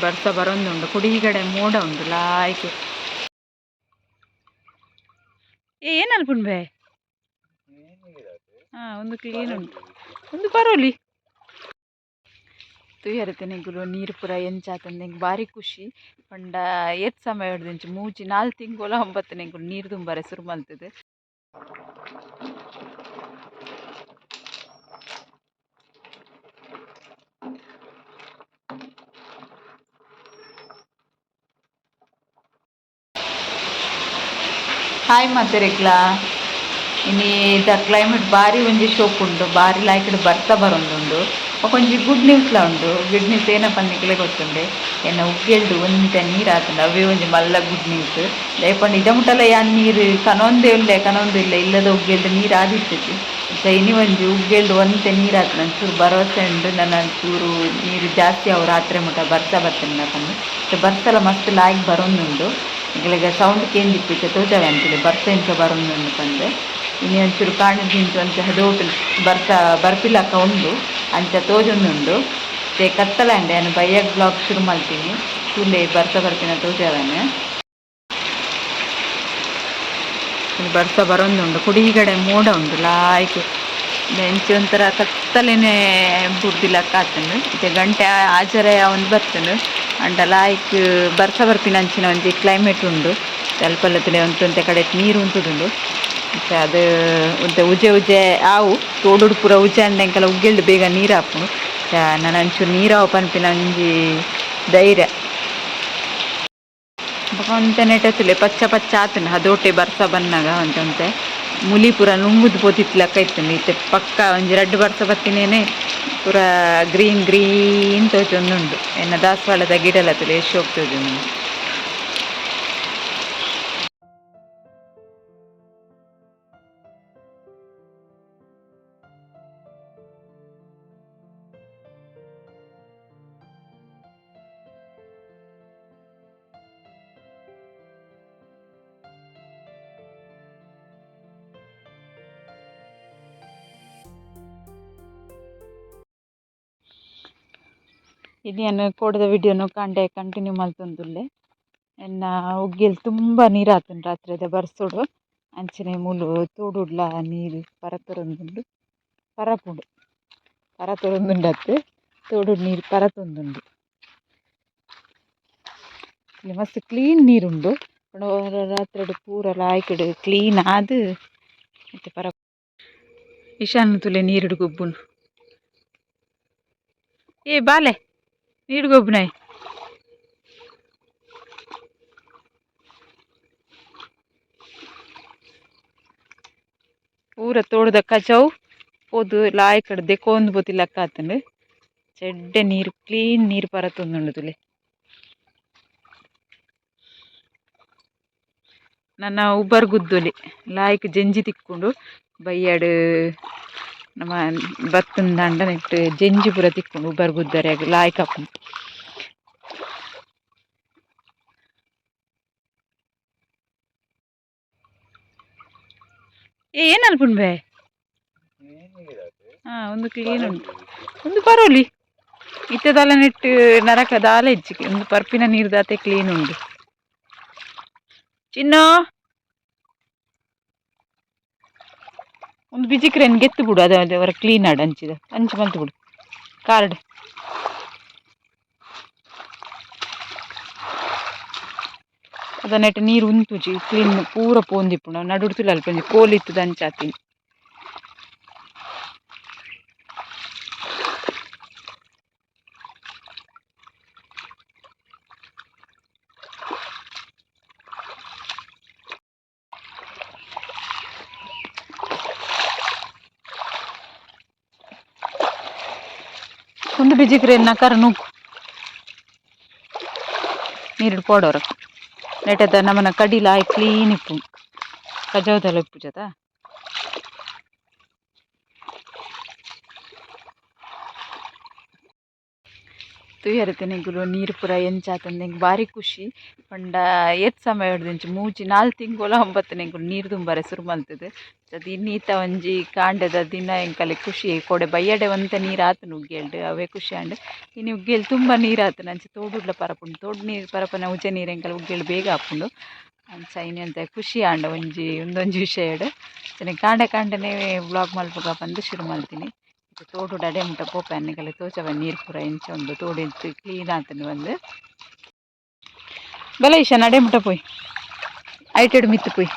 ಬರ್ಸ ಬರೊಂದುಂಡು ಕುಡಿಗಡೆ ಮೋಡ ಉಂಡು ಲಾಯ್ಕ್ ಏನಲ್ಪುಂಡು ಬೇ ಒಂದು ಕ್ಲೀನ್ ಉಂಟು ಒಂದು ಪರೋಲಿ ತುಯರತೆನೆಗುಲು ನೀರು ಪೂರ ಎಂಚಾತಂದೆ ಬಾರಿ ಖುಷಿ ಪಂಡ ಏತ್ ಸಮಯ ಹಿಡ್ದಿಂಚು ಮೂಜಿ 4 ತಿಂಗೋಲ 9 ನೆಗುಲು ನೀರು ತುಂಬರೆ ಸುರು ಮಲ್ತದೆ. ಹಾಯ್ ಮಾತೆರೆಗ್ಲಾ ಇನಿ ಕ್ಲೈಮೇಟ್ ಬಾರಿ ಒಂಜಿ ಶೋಕ್ ಉಂಡು ಬಾರಿ ಲಾಯ್ಕಡ್ ಬರ್ತಾ ಬರೊಂದುಂಡು ಒಂಜಿ ಗುಡ್ ನ್ಯೂಸ್ಲ ಉಂಡು. ಗುಡ್ ನ್ಯೂಸ್ ಏನಪ್ಪ ನಿಕ್ಲೆ ಗೊತ್ತುಂಡೆ ಎನ್ನ ಉಗ್ಗೆಲ್ಡು ಒಂತೆ ನೀರು ಆತುಂಡು ಅವೇ ಒಂಜಿ ಮಲ್ಲ ಗುಡ್ ನ್ಯೂಸ್. ಲೇಪಂಡ ಇದ ಮುಟ್ಟಲ ಯಾನ್ ನೀರು ಕನೊಂದಿಲ್ಲ ಇಲ್ಲದ ಉಗ್ಗೆಲ್ಡು ನೀರು ಆದಿತ್ತೈತಿ ಇನಿ ಒಂಜಿ ಉಗ್ಗೆಲ್ಡು ಒಂತೆ ನೀರು ಆತುಂಡು ಒಂಚೂರು ಭರವಸೆ ಉಂಡು. ನನ್ನ ಒಂಚೂರು ನೀರು ಜಾಸ್ತಿ ಅವು ರಾತ್ರಿ ಮುಟ್ಟ ಬರ್ತಾ ಬರ್ತೇನೆ ಪಂದು ಬರ್ಸಲ ಮಸ್ತ್ ಲಾಯ್ಕ್ ಬರೊಂದುಂಡು. ಈಗ ಸೌಂಡ್ ಕೇಂದಿಪ್ಪಿತ್ತೆ ತೋಜಾವೆ ಅಂತೇಳಿ ಬರ್ತ ಎಂಚ ಬರೊಂದುಂಡು ಪಂದೆ ಇನಿ ಒಂಚೂರು ಕಾಣಿದಿಂಚು ಅಂಚ ದೋಟು ಬರ್ಪಿಲಕ್ಕ ಉಂಡು ಅಂಚ ತೋಜೊಂದುಂಡು. ಕತ್ತಲೆ ಅಂಡೆ ನಾನು ಬೈಯಗ್ ಬ್ಲಾಗ್ ಶುರು ಮಾಡ್ತೀನಿ ಕೂಲೆ ಬರ್ಪಿನ ತೋಜಾವನೆ ಬರ್ಸ ಬರೊಂದುಂಡು ಕುಡಿಗಡೆ ಮೋಡ ಉಂಡು ಲಾಯ್ಕ್ ಎಂಚ ಒಂಥರ ಕತ್ತಲೆನೆ ಬುಡ್ದಿಲಕ್ಕ ಆತುಂಡು ಇತ್ತೆ ಗಂಟೆ ಆಜರೆ ಒಂದು ಬರ್ತುಂಡು ಅಂಡ ಲಾಯ್ಕ್ ಬರ್ಸ ಬರ್ಪಿನ ಅಂಚಿನ ಒಂಜಿ ಕ್ಲೈಮೇಟ್ ಉಂಡು. ತಲ್ಪಲ್ಲತ್ತಿಲೆ ಒಂತೆ ಕಡೆ ನೀರು ಉಂತುದುಂಡು ಮತ್ತೆ ಅದು ಒಂತೆ ಉಜೆ ಆವು ತೋಡುಡು ಪೂರ ಉಜೆ ಅಂಡೆಂಕಲ ಉಗ್ಗೆಲ್ಡು ಬೇಗ ನೀರು ಹಾಪುಂಡು. ನಾನು ಒಂಚೂರು ನೀರಾವು ಪನ್ಪಿನ ಒಂಜಿ ಧೈರ್ಯ ಒಂತೆ ನೆಟತುಲೆ ಪಚ್ಚ ಪಚ್ಚ ಆತುಂಡು ಅದೋಟೆ ಬರ್ಸ ಬನ್ನಗ ಒಂತೆ ಮುಲಿ ಪೂರ ನುಂಗುದು ಪೋತಿತ್ಲಕ್ಕ ಇತ್ತುಂಡು ಇತ್ತೆ ಪಕ್ಕ ಒಂಜಿ 2 ಬರ್ಸ ಬತ್ತಿನೇನೆ ಪೂರ ಗ್ರೀನ್ ತೋಜೊಂದುಂಡು. ಎನ್ನ ದಾಸವಾಳದ ಗಿಡಲತುಲೆ ಶೋಕ್ ತೋಜೊಂದುಂಡು. ಇದು ನಾನು ಕೋಡದ ವಿಡಿಯೋನು ಕಂಟಿನ್ಯೂ ಮಲ್ತೊಂದುಲ್ಲೆ ಎನ್ನ ಉಗ್ಗೆಲ್ ತುಂಬ ನೀರು ಆತುಂಡು ರಾತ್ರಿದ ಬರ್ಸೋಡು ಅಂಚನೆ ಮೂಲು ತೋಡುಡ್ಲ ನೀರು ಪರತೊರೊಂದುಂಡು ಪರತೊರೊಂದುಂಡತೆ ತೋಡುಡು ನೀರು ಪರತೊಂದುಂಡು. ಮಸ್ತ್ ಕ್ಲೀನ್ ನೀರುಂಡು ರಾತ್ರಿಡು ಪೂರ ಲಾಯ್ಕುಡು ಕ್ಲೀನ್ ಆದ್ ಮತ್ತೆ ಇಶಾನ್ ತುಲೆ ನೀರುಡು ಗೊಬ್ಬುಂಡು ಬಾಲೆ ನೀರು ಗೊಬ್ಬುನಾಯ್ ಪೂರ ತೋಡುದ ಕಜಾವ್ ಪೋದು ಲಾಯ್ಕಡ್ ದೆಕ್ಕೊಂದು ಪೋತಿಲಕ್ಕ ಆತುಂಡು ಚೆಡ್ಡೆ ನೀರು ಕ್ಲೀನ್ ನೀರು ಪರತೊಂದುಂಡು ತುಲೆ. ನನ್ನ ಉಬ್ಬರ್ ಗುದ್ದೊಲಿ ಲಾಯ್ಕ್ ಜೆಂಜಿ ತಿಕ್ಕೊಂಡು ಬಯ್ಯಡ್ ನಮ್ಮ ಬತ್ತುಂದಾಂಡ ನೆಟ್ ಜೆಂಜಿ ಪೂರ ತಿಕ್ಕೊಂಡು ಉಬ್ಬರ್ ಗುದ್ದರೆಗ್ ಲಾಯ್ಕ್ ಆಪುಂಡು. ಏನಲ್ಪುಂಡು ಬೇ ಒಂದು ಕ್ಲೀನ್ ಉಂಟು ಒಂದು ಪರೋಲಿ ಇತ್ತದಲ್ಲ ನೆಟ್ ನರಕ ದಾಲ ಇಜ್ಜಿಗೆ ಒಂದು ಪರ್ಪಿನ ನೀರು ದಾತೆ ಕ್ಲೀನ್ ಉಂಡು. ಚಿನ್ನೋ ಒಂದು ಬಿಜಿಕ್ರೆನ್ ಗೆತ್ತು ಬಿಡು ಅದೇ ಅವರ ಕ್ಲೀನ್ ಆಡು ಅಂಚಿದ ಅಂಚು ಮಲ್ತು ಬಿಡು ಕಾರ್ಡ್ ಅದ ನೆಟ್ ನೀರು ಉಂತುಜಿ ಕ್ಲೀನ್ ಪೂರ ಪೋಂದಿಪ್ಪುಂಡು ನಡುಡ್ತಿಲ್ಲ ಅಲ್ಪ ಕೋಲ್ ಇತ್ತದ ಅಂಚಾತೀನಿ. ಒಂದು ಬಿಜಿಕ್ರೆನ್ ನಕರ ನೂಕು ನೀರು ಪೋಡೋರ ನೆಟದ ನಮ್ಮನ ಕಡಿಲ ಆಯ್ ಕ್ಲೀನ್ ಇಪ್ಪು ಕಜಾವದಲ್ಲ ಇಪ್ಪು ಜತ ತುಯರತೆನೆಗುಲು ನೀರು ಪೂರ ಎಂಚಾತಂದೆ ಬಾರಿ ಖುಷಿ ಪಂಡ ಏತ್ ಸಮಯ ಹಿಡ್ದಿಂಚು ಮೂಜಿ 4 ತಿಂಗೋಲ 9 ನೀರು ತುಂಬರೆ ಸುರು ಮಲ್ತದೆ ಅದು ಇನ್ನೀತ ಒಂಜಿ ಕಾಂಡದ ದಿನ ಎಂಕಲೆ ಖುಷಿ ಕೊಡೆ ಬಯ್ಯಡೆ ಒಂತ ನೀರು ಆತನು ಉಗ್ಗೇಲ್ಡು ಅವೇ ಖುಷಿ ಆಂಡ್ ಇನ್ನು ಉಗ್ಗೇಲ್ ತುಂಬ ನೀರು ಆತನ ಅಂಚೆ ತೋಡುಡ್ಲ ಪರಪುಂಡು ತೋಡು ನೀರು ಪರಪನ ಉಜ ನೀರು ಎಂಕಲೆ ಉಗ್ಗೇಲ್ ಬೇಗ ಆಪುಂಡು ಅಂಚ ಇನ್ನೆಂತ ಖುಷಿ ಆಂಡ ಒಂದೊಂಜಿ ವಿಷಯಡ್ ಕಾಂಡೆ ಕಾಂಡನೆ ವ್ಲಾಗ್ ಮಲ್ಪಗ ಬಂದು ಶುರು ಮಲ್ತೀನಿ ತೋಡು ಅಡೆ ಮುಟ್ಟ ಪೋಪ ಅನ್ನೆಗೆಲ್ಲ ತೋಚವ ನೀರು ಪೂರ ಎಂಚ ಉಂಡು ತೋಡು ಕ್ಲೀನ್ ಆತನು ಒಂದು ಬಲ ಇಶ ನಡೆ ಮುಟ್ಟ ಪೋಯ್ ಐಟೆಡ್ ಮಿತ್ತು ಪೋಯ್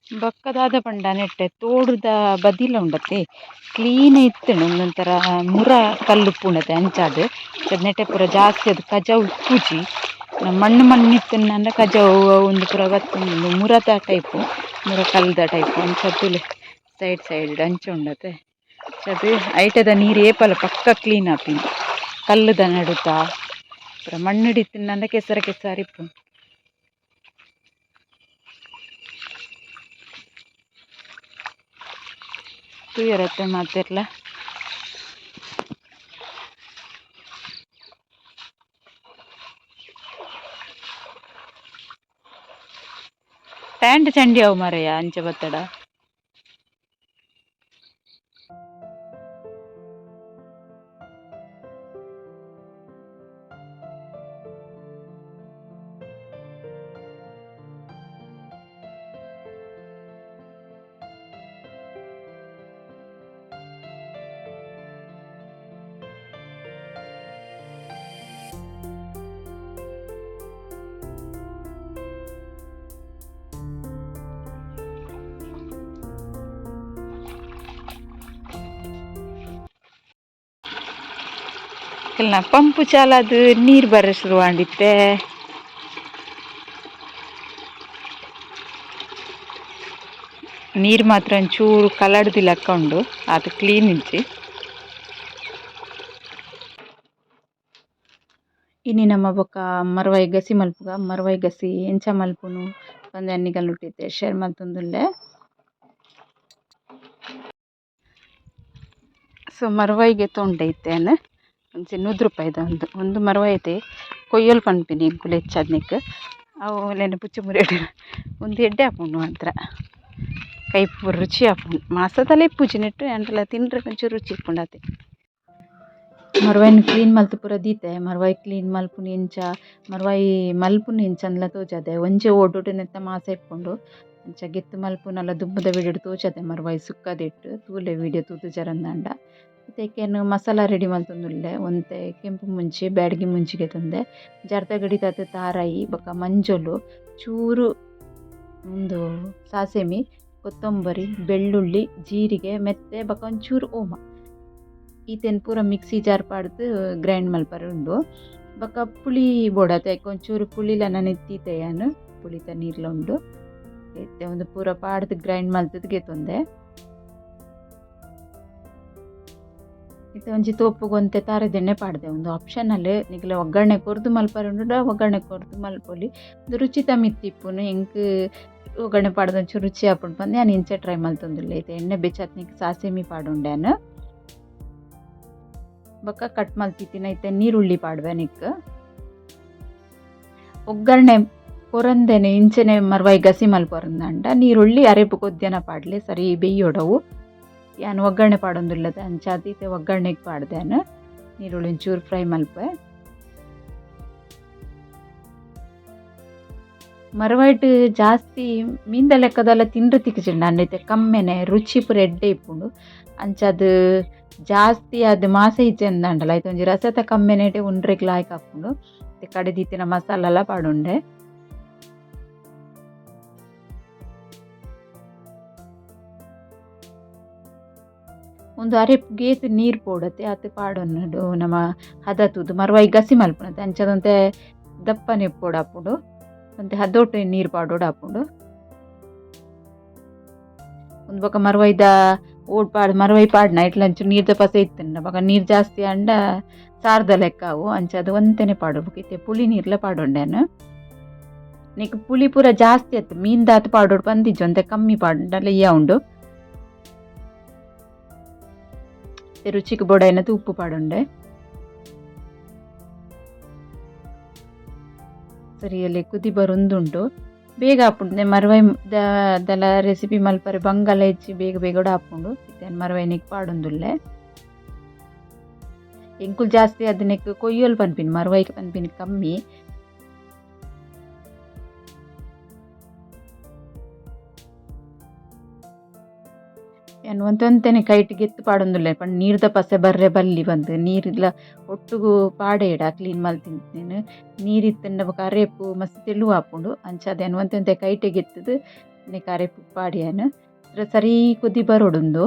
ಬಕ್ಕದಾದ ಪಂಡ ನೆಟ್ಟೆ ತೋಡುದ ಬದಿಲ ಉಂಡತೆ ಕ್ಲೀನ್ ಇತ್ತೇನೆ ಒಂದೊಂಥರ ಮುರ ಕಲ್ಲುಪ್ಪು ಉಂಡತೆ ಅಂಚಾದು ನೆಟ್ಟೆ ಪೂರ ಜಾಸ್ತಿ ಅದು ಕಜಾವು ಉಪ್ಪುಜಿ ಮಣ್ಣು ಇತ್ತಂದ್ರೆ ಕಜಾವು ಒಂದು ಪೂರ ಬತ್ತೊಂದು ಮುರದ ಟೈಪು ಮುರ ಕಲ್ಲದ ಟೈಪು ಅಂಚದ್ದು ಸೈಡ್ ಅಂಚ ಉಂಡತೆ ಅದು ಐಟದ ನೀರು ಏಪಲ ಪಕ್ಕ ಕ್ಲೀನ್ ಆಪಿನಿ ಕಲ್ಲುದ ನಡುತ್ತಾ ಪೂರ ಮಣ್ಣು ಹಿಡಿತಿಂದ್ರೆ ಕೆಸರಿಪ್ಪು ತುಯರತ್ತೆ ಮಾತಿರ್ಲ ಟ್ಯಾಂಡ್ ಚಂಡಿ ಅವು ಮರೆಯ ಅಂಚೆ ಬತ್ತಡ ಪಂಪು ಚಾಲದು ನೀರು ಬರ ಶುರುವಾಂಡಿತ್ತೆ ನೀರು ಮಾತ್ರ ಒಂಚೂರು ಕಲಡ್ದು ಲೆಕ್ಕ ಉಂಡು ಅದು ಕ್ಲೀನ್ ಇಜ್ಜಿ ಇನ್ನು ನಮ್ಮ ಬೊಕ್ಕ ಮರವಾಯಿ ಗಸಿ ಮಲ್ಪುಗ ಮರವಾಯಿ ಗಸಿ ಎಂಚ ಮಲ್ಪುನು ಒಂದು ಅನ್ನಿಗಲ್ ಹುಟ್ಟಿದ್ದೆ ಶೇರ್ ಮಲ್ತೊಂದುಲ್ಲೆ ಸೊ ಮರವಾಯಿಗೆ ತೊಂಡೆ ಇತ್ತೇನೆ ಒಂಚೆ 100 ರೂಪಾಯಿದ ಒಂದು ಮರವಾಯಿ ಐತೆ ಕೊಯ್ಯಲ್ ಪನ್ಪಿನಿ ಇಂಕುಲು ಹೆಚ್ಚಾದ್ನಿಕ್ ಅವು ನೆನೆ ಪುಚ್ಚ ಮುರಿಯಡಿ ಒಂದು ಎಡ್ಡೆ ಹಾಪುಂಡು ಮಾತ್ರ ಕೈ ಪೂರ ರುಚಿ ಹಾಪುಂಡು ಮಾಸದಲ್ಲೇ ಪೂಜೆ ನೆಟ್ಟು ಅಂಟಲ್ಲ ತಿಂಡ್ರೆ ಒಂಚೂರು ರುಚಿ ಇಪ್ಪುಂಡತೆ ಮರವಾಯಿನ ಕ್ಲೀನ್ ಮಲ್ತು ಪೂರ ದೀತೆ ಮರವಾಯಿ ಕ್ಲೀನ್ ಮಲ್ಪುನಿ ಎಂಚ ಮರವಾಯಿ ಮಲ್ಪುನಿ ಎಂಚ ಅಂದ್ಲ ತೋಜದೆ ಒಂಜೆ ಓಡೋಡು ನೆತ್ತ ಮಾಸ ಇಪ್ಪುಂಡು ಅಂಚ ಗೆತ್ತು ಮಲ್ಪುನಲ್ಲ ದುಂಬುದ ವಿಡಿಯೋಡು ತೋಜದೆ ಮರವಾಯಿ ಸುಕ್ಕದಿಟ್ಟು ತೂಲೆ ವಿಡಿಯೋ ತೂತು ಜರಂದಾಂಡ ಇದಕ್ಕೇನು ಮಸಾಲ ರೆಡಿ ಮಲ್ತೊಂದುಲ್ಲೆ ಒಂತೆ ಕೆಂಪು ಮುಂಚಿ ಬ್ಯಾಡಗಿ ಮುಂಚಿಗೆ ತಂದೆ ಜರ್ದ ಗಡಿತಾತ ತಾರಾಯಿ ಬೊಕ ಮಂಜೊಲು ಚೂರು ಒಂದು ಸಾಸೆಮಿ ಕೊತ್ತಂಬರಿ ಬೆಳ್ಳುಳ್ಳಿ ಜೀರಿಗೆ ಮೆತ್ತೆ ಬೊಕ ಒಂಚೂರು ಓಮ ಈತೇನು ಪೂರ ಮಿಕ್ಸಿ ಜಾರ್ ಪಾಡ್ದು ಗ್ರೈಂಡ್ ಮಲ್ಪರೆ ಉಂಡು ಬೊಕ ಪುಳಿ ಬೋಡತೆ ಒಂಚೂರು ಪುಳಿಲ ನೆತ್ತೀತೆಯನು ಪುಳಿತ ನೀರ್ಲ ಉಂಡು ಇತ್ತೆ ಒಂದು ಪೂರ ಪಾಡ್ದು ಗ್ರೈಂಡ್ ಮಲ್ತದ್ದು ಗೆತ್ತೊಂದೆ ಇತ್ತೆ ಒಂಜಿ ತೋಪುಗೊಂತೆ ತಾರದೆಣ್ಣೆ ಪಾಡ್ದೆ ಒಂದು ಆಪ್ಷನಲ್ ನಿಖಲ ಒಗ್ಗರಣೆ ಕೊರ್ದು ಮಲ್ಪರೆ ಉಂಡು ಒಗ್ಗರಣೆ ಕೊರ್ದು ಮಲ್ಪೊಲಿ ಒಂದು ರುಚಿತ ಮಿತ್ತಿಪ್ಪುನು ಎಂಕ್ ಒಗ್ಗರಣೆ ಪಾಡ್ದು ಒಂಚೂರು ರುಚಿ ಹಾಪುಂಡು ಬಂದು ನಾನು ಇಂಚೆ ಟ್ರೈ ಮಲ್ತೊಂದುಲ್ಲೆ ಐತೆ ಎಣ್ಣೆ ಬೆಚ್ಚತ್ನಿಕ್ ಸಾಸೆಮಿ ಪಾಡುಂಡ್ಯಾನು ಬೊಕ್ಕ ಕಟ್ ಮಲ್ತಿತ್ತಿನ ಐತೆ ನೀರುಳ್ಳಿ ಪಾಡ್ವೆ ನಿಕ್ ಒಗ್ಗರಣೆ ಕೊರಂದೆನೆ ಇಂಚೆನೆ ಮರವಾಯಿ ಗಸಿ ಮಲ್ಪೊರಂದಂಡ ನೀರುಳ್ಳಿ ಅರೆಪು ಕೊದ್ಯನ ಪಾಡ್ಲೆ ಸರಿ ಬೇಯ್ಯೊಡವು ಯಾನು ಒಗ್ಗರಣೆ ಪಾಡೊಂದುಲ್ಲದ ಅಂಚಾದೀತೆ ಒಗ್ಗರಣೆಗೆ ಪಾಡ್ದೇನು ನೀರುಳ್ಳಿ ಒಂಚೂರು ಫ್ರೈ ಮಲ್ಪೆ ಮರವಾಯ್ಟ್ ಜಾಸ್ತಿ ಮೀನ್ದ ಲೆಕ್ಕದಲ್ಲ ತಿಂಡ್ರೆ ತಿಕ್ಕಿಸಿಂಡ ಅನ್ನೈತೆ ಕಮ್ಮೆನೆ ರುಚಿ ಪೂರ ಎಡ್ಡೆ ಇಪ್ಪುಂಡು ಅಂಚದು ಜಾಸ್ತಿ ಅದು ಮಾಸ ಈಚೆ ಅಂದಂಡಲ್ಲ ಆಯ್ತು ಒಂಜಿ ರಸತ ಕಮ್ಮೆನೇಟೆ ಉಂಡ್ರೆಗ್ ಲಾಯ್ಕ್ ಹಾಕೊಂಡು ಕಡೆದಿತ್ತಿನ ಮಸಾಲ ಎಲ್ಲ ಪಾಡುಂಡೆ ಒಂದು ಅರೆಪ್ ಗೇತ್ ನೀರು ಪೋಡತ್ತೆ ಅದು ಪಾಡೊನ್ನಡು ನಮ್ಮ ಹದತುದು ಮರವಾಯಿ ಗಸಿ ಮಲ್ಪುನತ್ತೆ ಅಂಚದಂತೆ ದಪ್ಪನೆ ಪೋಡಾಪುಡು ಮತ್ತೆ ಹದೊಟ್ಟು ನೀರು ಪಾಡೋಡು ಹಾಪುಂಡು ಒಂದು ಬೊಕ ಮರವೈದ ಓಡ್ ಪಾಡ್ ಮರವೈ ಪಾಡ್ನ ಇಟ್ಲಂಚು ನೀರ್ದ ಪಸೆ ಇತ್ತಂಡ ಬೊಕ ನೀರ್ ಜಾಸ್ತಿ ಅಂಡ ಸಾರ್ದ ಲೆಕ್ಕ ಅವು ಅಂಚ ಅದು ಒಂತೆನೆ ಪಾಡು ಬೊಕ ಇತ್ತೆ ಪುಳಿ ನೀರ್ಲ ಪಾಡೊಂಡೆನು ನಿಕ್ ಪುಳಿ ಪೂರ ಜಾಸ್ತಿ ಆಯ್ತು ಮೀನ್ ದಾತ್ ಪಾಡೋಡು ಬಂದಿಜ್ಜು ಅಂತೆ ಕಮ್ಮಿ ಪಾಡಲ್ಲ ಇಯ್ಯ ಉಂಡು ರುಚಿಗೆ ಬೊಡೈನದು ಉಪ್ಪು ಪಾಡುಂಡೆ ಸರಿಯಲ್ಲಿ ಕುದಿ ಬರೊಂದುಂಡು ಬೇಗ ಆಪುಂಡು ಮರವೈ ದಲ ರೆಸಿಪಿ ಮಲ್ಪರೆ ಬಂಗಲ ಹೆಚ್ಚಿ ಬೇಗ ಬೇಗ ಆಪುಂಡು ಇತ್ತೇನು ಮರವೈನಿಗೆ ಪಾಡೊಂದುಲ್ಲೆ ಎಂಕುಲು ಜಾಸ್ತಿ ಅದನ್ನೆಕ್ ಕೊಯ್ಯೋಲ್ ಪನ್ಪಿನ್ ಮರವೈಕ್ ಪನ್ಪಿನ್ ಕಮ್ಮಿ ಏನು ಒಂತೊಂತೆನೆ ಕೈಟಿಗೆ ಎತ್ತು ಪಾಡೊಂದುಲ್ಲೆ ಪಂಡ ನೀರ್ದ ಪಸೆ ಬರ್ರೆ ಬಲ್ಲಿ ಬಂದು ನೀರಿಲ್ಲ ಒಟ್ಟುಗು ಪಾಡೆ ಇಡ ಕ್ಲೀನ್ ಮಲ್ತಿಂತೇನು ನೀರಿತ್ತಂಡ ಬೊಕ ಅರೆಪು ಮಸ್ತ್ ತೆಳು ಆಪುಂಡು ಅಂಚ ಅದೇನು ಒಂತೊಂತೆ ಕೈಟೆಗೆ ಎತ್ತದು ನೆಕ್ ಅರೆಪು ಪಾಡ್ಯಾನು ಸರಿ ಕುದಿ ಬರೋಡುಂದು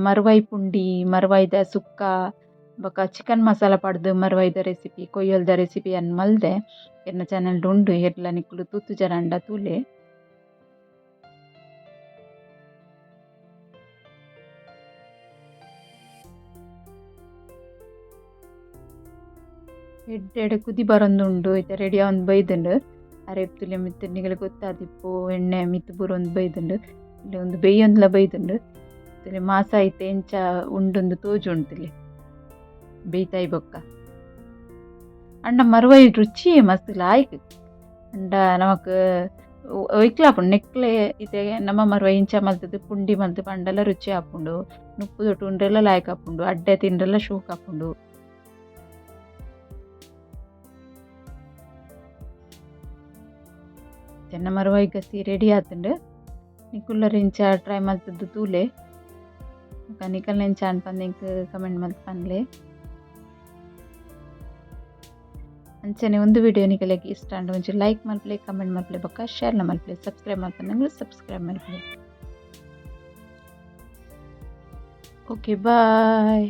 ಮರವೈ ಪುಂಡಿ ಮರವೈದ ಸುಕ್ಕ ಬೊಕ ಚಿಕನ್ ಮಸಾಲ ಪಾಡ್ದು ಮರವೈದ ರೆಸಿಪಿ ಕೊಯ್ಯಲ್ದ ರೆಸಿಪಿ ಅನ್ ಮಲ್ದೆ ಎನ್ನ ಚಾನಲ್ ಉಂಡು ಎರ್ಲ ನಿಕ್ಕುಲು ತೂತು ಜರಂಡ ತೂಲೆ ಎಡ್ಡೆ ಕುದಿ ಬರೊಂದುಂಡು ಇತ್ತೆ ರೆಡಿ ಆವೊಂದು ಬೈದುಂಡು ಅರೆಪ್ ತುಲೆ ಮಿತ್ತು ನಿಗಲು ಗೊತ್ತಾದಿಪ್ಪು ಎಣ್ಣೆ ಮಿತ್ತು ಬುರೊಂದು ಬೈದುಂಡು ಇಲ್ಲಿ ಒಂದು ಬೇಯೊಂದುಲ ಬೈದುಂಡು ತುಲೆ ಮಾಸ ಐತೆ ಎಂಚ ಉಂಡೊಂದು ತೋಜು ಉಂಟುಲಿ ಬೇಯ್ತಾಯಿ ಬೊಕ್ಕ ಅಂಡ ಮರವೈ ರುಚಿ ಮಸ್ತ್ ಲಾಯ್ಕ್ ಅಂಡ ನಮಕ್ ಒಯ್ಕ್ಲ ಆಪುಂಡು ನೆಕ್ಲೆ ಇತ್ತೆ ನಮ್ಮ ಮರವೈ ಇಂಚ ಮಲ್ತದು ಪುಂಡಿ ಮಲ್ತು ಪಂಡಲ ರುಚಿ ಆಪುಂಡು ನುಪ್ಪು ತೊಟ್ಟು ಉಂಡ್ರೆಲ್ಲ ಲಾಯ್ಕ್ ಆಪುಂಡು ಅಡ್ಡೆ ತಿಂಡ್ರೆಲ್ಲ ಶೋಕ್ ಆಪುಂಡು ಚೆನ್ನ ಮರವೈ ಗಸಿ ರೆಡಿ ಆತುಂಡು ನಿಕುಲ್ಲರ್ ಇಂಚ ಟ್ರೈ ಮಲ್ತದ್ದು ತೂಲೆ ನಿಕಲ್ನ ಇಂಚ ಅನ್ಪಂದು ಕಮೆಂಟ್ ಮಲ್ತ್ ಪನ್ಲೆ ಅಂಚನೆ ಒಂದು ವಿಡಿಯೋ ನಿಕಲೆಗೆ ಇಷ್ಟ ಅಂಡ್ ಒಂಚೂರು ಲೈಕ್ ಮಲ್ಪಲೆ ಕಮೆಂಟ್ ಮಲ್ಪಲೆ ಬೊಕ್ಕ ಶೇರ್ನ ಮಲ್ಪಲೆ ಸಬ್ಸ್ಕ್ರೈಬ್ ಮಲ್ಪಂದಂಗ್ಲು ಸಬ್ಸ್ಕ್ರೈಬ್ ಮಲ್ಪಲೆ ಓಕೆ ಬಾಯ್.